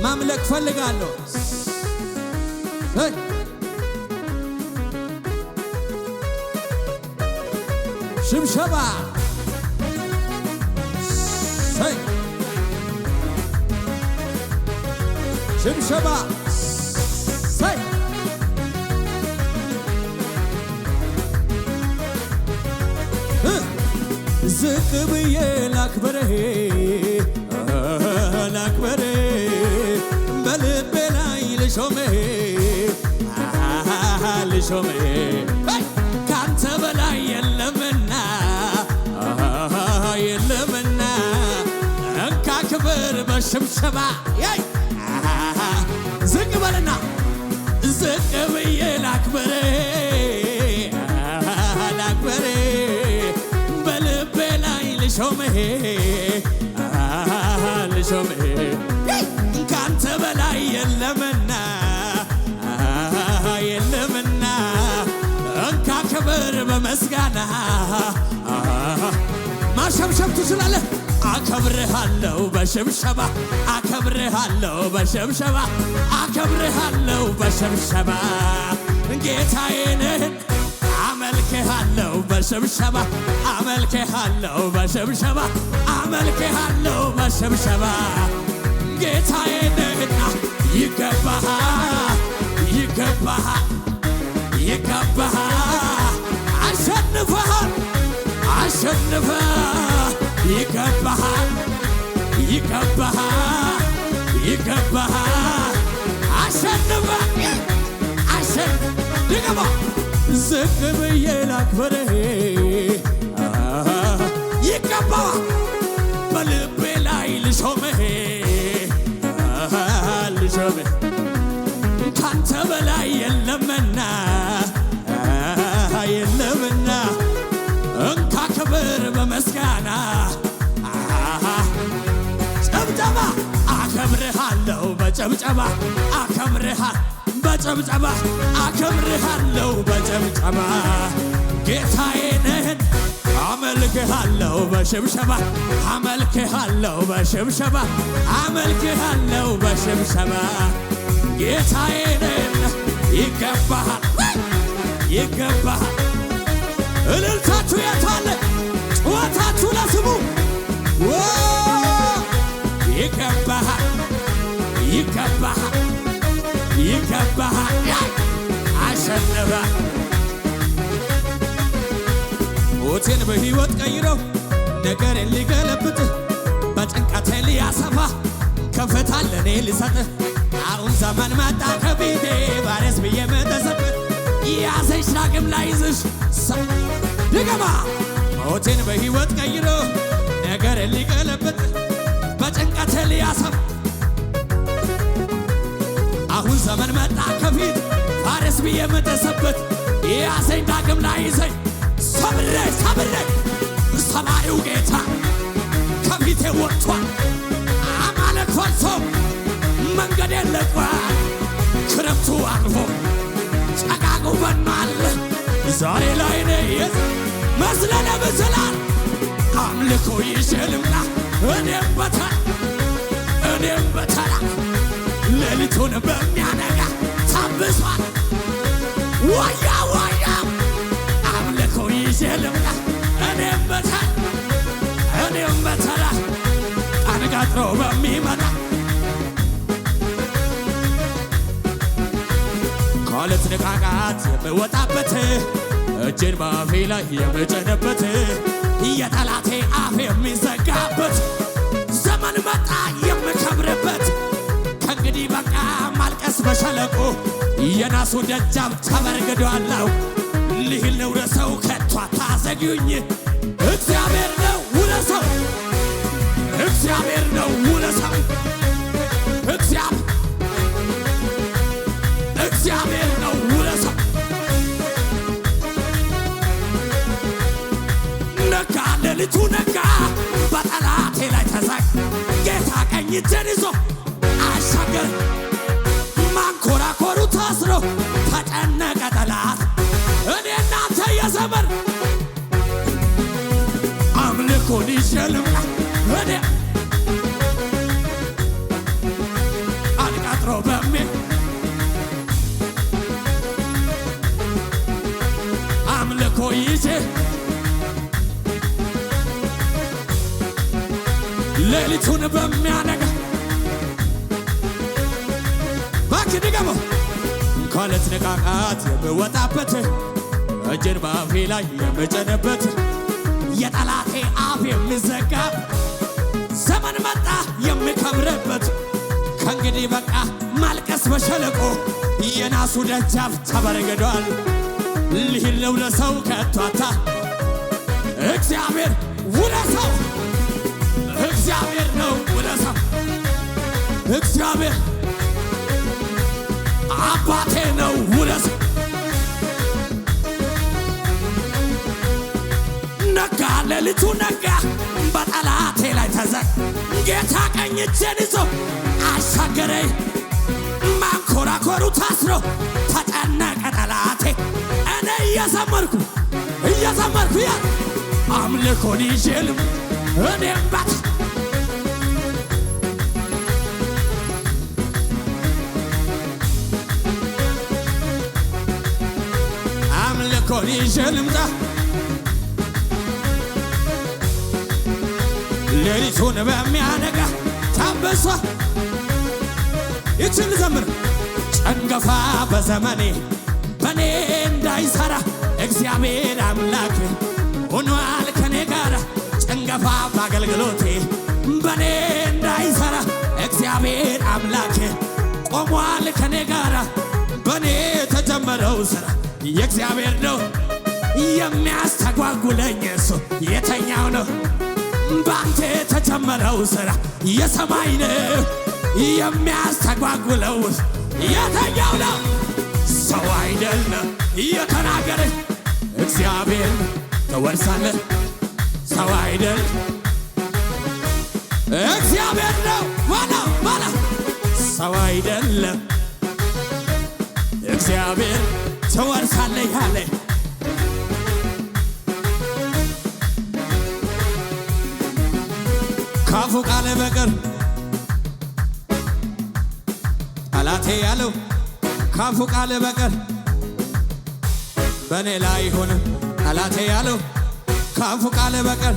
ማምለክ ፈልጋለሁ ሽብሸባ ሽብሸባ ዝቅ ብዬ ላክብርህ በልቤ ላይ ልሾምህ ካንተ በላይ የለምና እንካ ክብር በሽብሸባ ዝቅ በልና ዝቅ ብዬ ላክብርህ በልቤ ላይ ልሾምህ ካንተ በላይ የለምና እንካ ክብር በመስጋና ማሸብሸብ ትችላለህ። አከብርሃለሁ በሽብሸባ አከብርሃለሁ ጌታዬ ነህ አመልክሃለሁ በሽብሸባ ጌታዬ ነህና ይገባሃል አሸንፈሃል ይገባሃል ድገማ ዝቅ ብዬ ላክብርህ ይገባሃል በልቤ ላይ ልሾምህ ካንተ በላይ የለምና እንካ ክብር በመስጋና ጨብጨባ አከብርሃለሁ በጨብጨባ አከብርሃለሁ በጨብጨባ ጌታዬ ነህን አመልክሃለሁ በሽብሸባ ጌታዬ ነህን ይገባሃል እልልታችሁ የታለ ጩኸታችሁ ለስሙ ይገባሃል አሸነፈ ሞቴን በሕይወት ቀይረው ነገሬን ሊገለብጥ በጭንቀቴ ሊያሰፋ ከፍታ ለኔ ሊሰጥህ አሁን ዘመን መጣ ከፊቴ ባሬስ ብዬ መተሰበት ያዘሽ ዳግም ላይዝሽ ድገማ ሞቴን በሕይወት ቀይሮ ነገሬን ሊገለብጥ በጭንቀቴ ሊያሰፋ አሁን ዘመን መጣ ከፊት ፋሬስ ብዬ የምደሰበት ያዘኝ ዳግም ላይዘኝ ሰብሬ ሰማዩ ጌታ ከፊቴ ወጥቷል አማልክ ፈርሶ መንገድ የለቋል ክረምቱ አልፎ ጨጋጉ በኗል ዛሬ ላይ ነየት መስለነ ብስላል አምልኮ ይሽልምና እኔም በተራ ሌሊቱን በሚያነጋ ታብሷል ዋያ አምልኮ ይሽልምና እኔም በተራ ቀን ቀጥሮ በሚመጣ ከሁለት ንቃቃት የምወጣበት እጄን በአፌ ላይ የምጭንበት የጠላቴ አፍ የሚዘጋበት ዘመን መጣ የምከብርበት ከእንግዲህ በቃ ማልቀስ በሸለቆ የናሱ ደጃፍ ተበርግዷለሁ ልሂል ነው ለሰው ከቶ አታዘግዩኝ እግዚአብሔር ነው ውለሰው እግዚአብሔር ነው ውለሰው ነጋ ሌሊቱ ነጋ በጠላቴ ላይ ተዘጋ ጌታ ቀኝ እጄን ይዞ አሻገር ማንኮራኮሩ ታስሮ ተጨነቀ ጠላት እኔ እናንተ የዘመን አምልኮን ይዤ ልምጣ እኔ ነው በሚል አምልኮ ይዤ ሌሊቱን በሚያነጋ ባክህ ድገመው ከለት ንቃቃት የምወጣበት እጄን በአፌ ላይ የምጭንበት የጠላቴ አፍ የሚዘጋ ዘመን መጣ የምከብርበት ከእንግዲህ በቃ ማልቀስ በሸለቆ የናሱ ደጃፍ ተበርግዷል። ልሂድ ነው ለሰው ከቷታ እግዚአብሔር ውለሰው እግዚአብሔር ነው ውለሰው እግዚአብሔር አባቴ ነው ውለሰው ነጋ ሌሊቱ ነጋ በጠላቴ ላይ ተዘጋ ጌታ ቀኝ እጄን ይዞ አሻገረኝ ማንኮራኮሩ ታስሮ ተጨነቀ ጠላቴ እኔ እየዘመርኩ ያ አምልኮን ይዤልም እኔም ባት አምልኮን ይዤልም ሌሊቱን በሚያነጋ ታበሷ ይችን ዘምር ጨንገፋ በዘመኔ በኔ እንዳይሰራ እግዚአብሔር አምላክ ሆኗል ከኔ ጋር ጨንገፋ በአገልግሎቴ በኔ እንዳይሰራ እግዚአብሔር አምላክ ቆሟል ከኔ ጋር በኔ የተጀመረው ስራ የእግዚአብሔር ነው የሚያስተጓጉለኝ እሱ የተኛው ነው ባንተ የተጀመረው ስራ የሰማይ ነው የሚያስተጓጉለው የተኛው ነው ሰው አይደለም የተናገረ እግዚአብሔር ተወርሳለህ ሰው አይደል እግዚአብሔር ነው ዋላ ሰው አይደለም እግዚአብሔር ተወርሳለህ ያለ ካፉ ቃል በቀር ጠላቴ ያለው ካፉ ቃል በቀር በኔ ላይ ሆነ ጠላቴ ያለው ካፉ ቃል በቀር